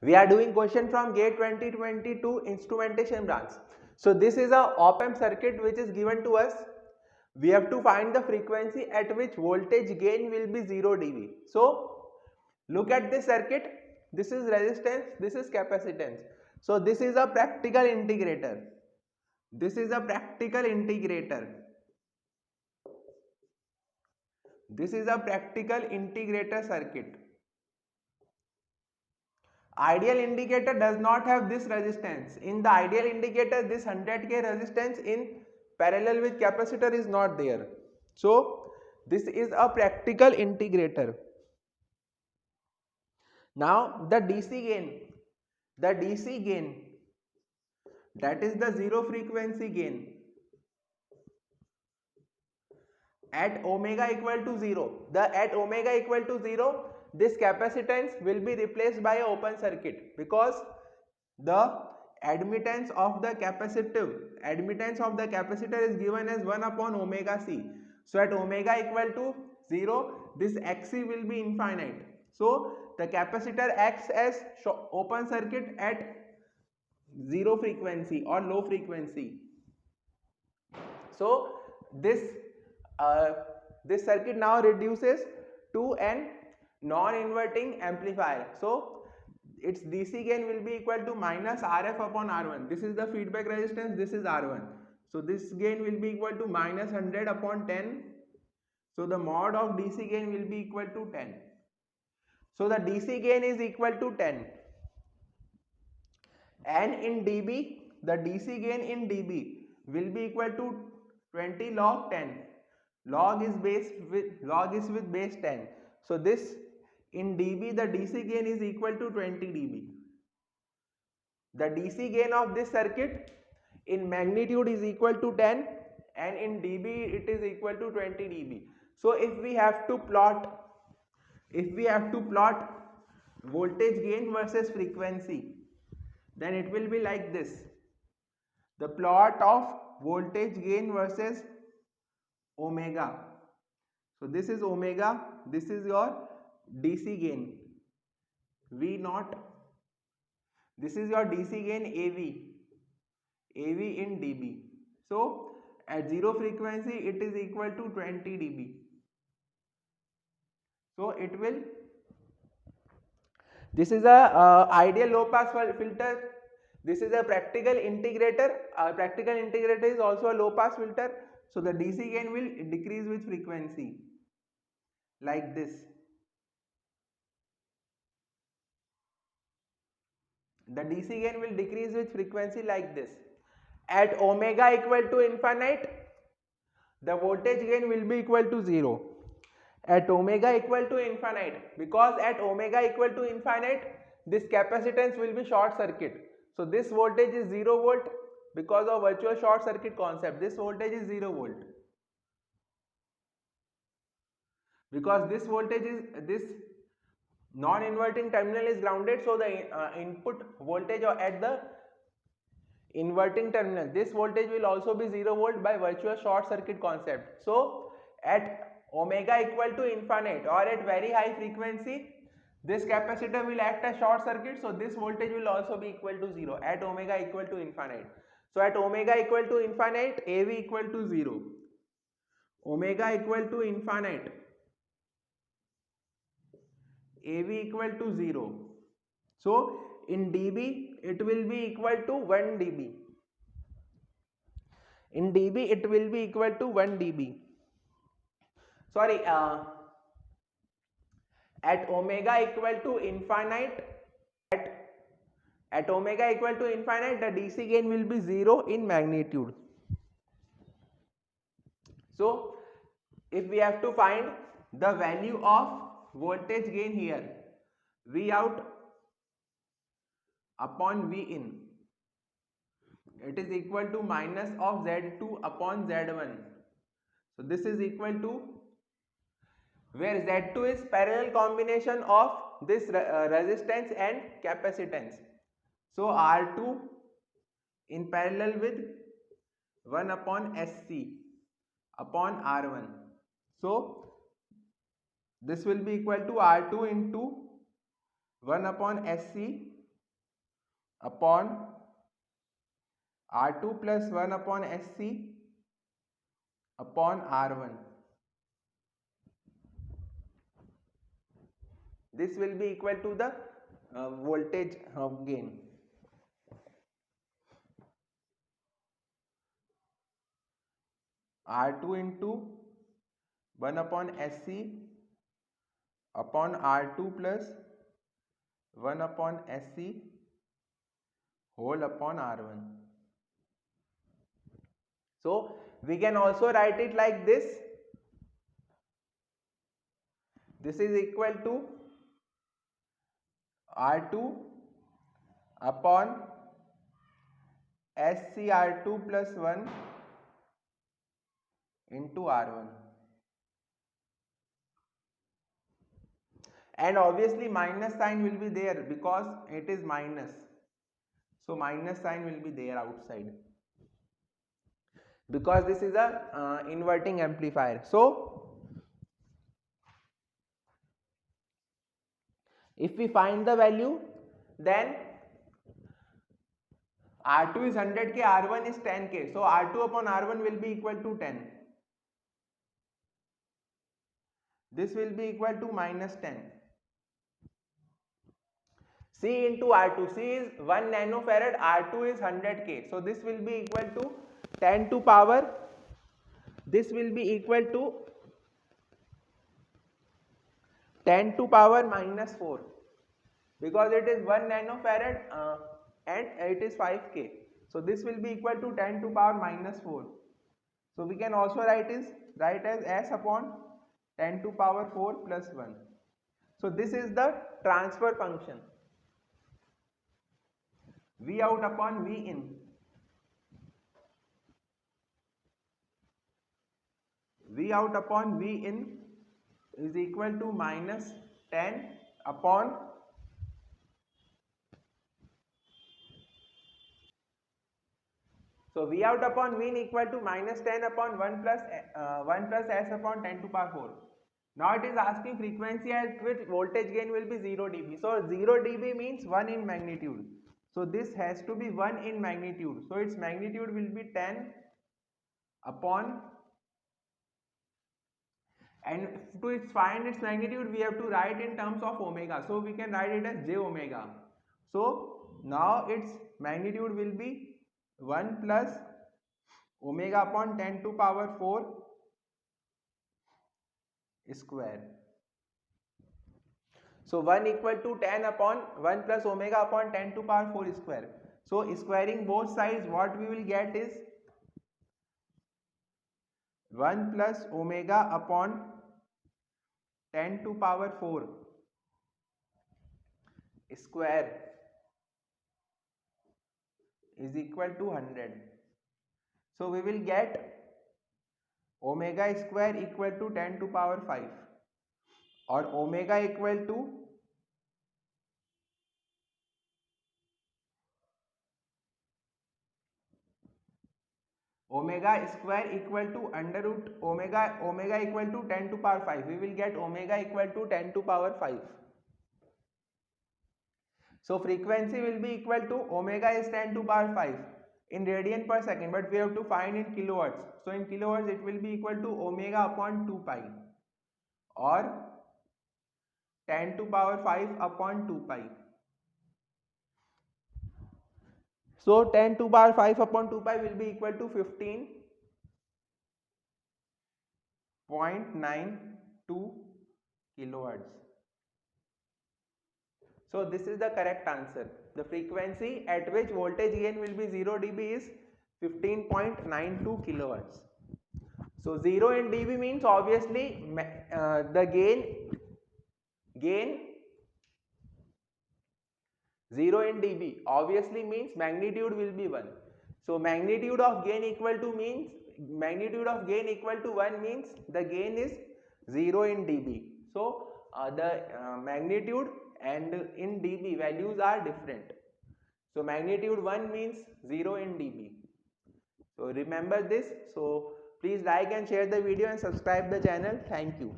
We are doing question from GATE 2022 instrumentation branch. So this is a op-amp circuit which is given to us. We have to find the frequency at which voltage gain will be 0 dB. So look at this circuit. This is resistance, this is capacitance. So this is a practical integrator. This is a practical integrator. This is a practical integrator circuit. Ideal indicator does not have this resistance. In the ideal indicator, this 100K resistance in parallel with capacitor is not there. So this is a practical integrator. Now the DC gain, that is the zero frequency gain at omega equal to 0. At omega equal to 0, this capacitance will be replaced by an open circuit, because the admittance of the capacitor is given as 1 upon omega c. So at omega equal to 0, this xc will be infinite. So the capacitor acts as open circuit at zero frequency or low frequency. So this circuit now reduces to an non-inverting amplifier. So its DC gain will be equal to minus Rf upon R1. This is the feedback resistance, this is R1. So this gain will be equal to minus 100 upon 10. So the mod of DC gain will be equal to 10. So the DC gain is equal to 10. And in dB, the DC gain in dB will be equal to 20 log 10. Log is with base 10. So this in dB, the DC gain is equal to 20 dB. The DC gain of this circuit in magnitude is equal to 10, and in dB it is equal to 20 dB. So if we have to plot voltage gain versus frequency, then it will be like this. The plot of voltage gain versus omega. So this is omega, this is your DC gain V naught, this is your DC gain AV in dB. So at zero frequency it is equal to 20 dB. So it will, this is a ideal low pass filter. This is a practical integrator. Practical integrator is also a low pass filter. So the DC gain will decrease with frequency like this. The DC gain will decrease with frequency like this. At omega equal to infinite, the voltage gain will be equal to 0. At omega equal to infinite, because at omega equal to infinite, this capacitance will be short circuit. So this voltage is 0 volt because of virtual short circuit concept. This voltage is 0 volt. Because this voltage is, this non-inverting terminal is grounded, so the input voltage at the inverting terminal, this voltage will also be 0 volt by virtual short circuit concept. So at omega equal to infinite or at very high frequency, this capacitor will act as short circuit, so this voltage will also be equal to 0 at omega equal to infinite. So at omega equal to infinite, AV equal to 0. Omega equal to infinite, AV equal to 0. So in dB it will be equal to 1 dB. In dB it will be equal to 1 dB. Sorry, at omega equal to infinite, at omega equal to infinite, the DC gain will be 0 in magnitude. So if we have to find the value of voltage gain here, V out upon V in, it is equal to minus of Z2 upon Z1. So this is equal to, where Z2 is parallel combination of this resistance and capacitance. So R2 in parallel with 1 upon SC upon R1. So this will be equal to R2 into 1 upon SC upon R2 plus 1 upon SC upon R1. This will be equal to the voltage gain. R2 into 1 upon SC upon R2 plus 1 upon SC whole upon R1. So we can also write it like this. This is equal to R2 upon SCR2 plus 1 into R1. And obviously minus sign will be there because it is minus. So minus sign will be there outside because this is a inverting amplifier. So if we find the value, then R2 is 100k, R1 is 10k. So R2 upon R1 will be equal to 10. This will be equal to minus 10. C into R2. C is 1 nanofarad, R2 is 100k. So this will be equal to 10 to power. This will be equal to 10 to power minus 4 because it is 1 nanofarad and it is 5k. So this will be equal to 10 to power minus 4. So we can also write as S upon 10 to power 4 plus 1. So this is the transfer function. V out upon V in. V out upon V in is equal to minus 10 upon so V out upon V in equal to minus 10 upon 1 plus S upon 10 to power 4. Now it is asking frequency at which voltage gain will be 0 dB. So 0 dB means 1 in magnitude. So this has to be 1 in magnitude. So its magnitude will be 10 upon, and to find its magnitude we have to write in terms of omega. So we can write it as j omega. So now its magnitude will be 1 plus omega upon 10 to power 4 square. So 1 equal to 10 upon 1 plus omega upon 10 to power 4 square. So squaring both sides, what we will get is 1 plus omega upon 10 to power 4 square is equal to 100. So we will get omega square equal to 10 to power 5 or omega equal to omega square equal to under root omega equal to 10 to power 5. We will get omega equal to 10 to power 5. So frequency will be equal to omega is 10 to power 5 in radian per second, but we have to find in kilohertz. So in kilohertz it will be equal to omega upon 2 pi or 10 to power 5 upon 2 pi. So 10 to power 5 upon 2 pi will be equal to 15.92 kilohertz. So this is the correct answer. The frequency at which voltage gain will be 0 dB is 15.92 kilohertz. So 0 in dB means obviously the gain 0 in dB obviously means magnitude will be 1. So magnitude of gain equal to 1 means the gain is 0 in dB. So the magnitude and in dB values are different. So magnitude 1 means 0 in dB. So remember this. So please like and share the video and subscribe the channel. Thank you.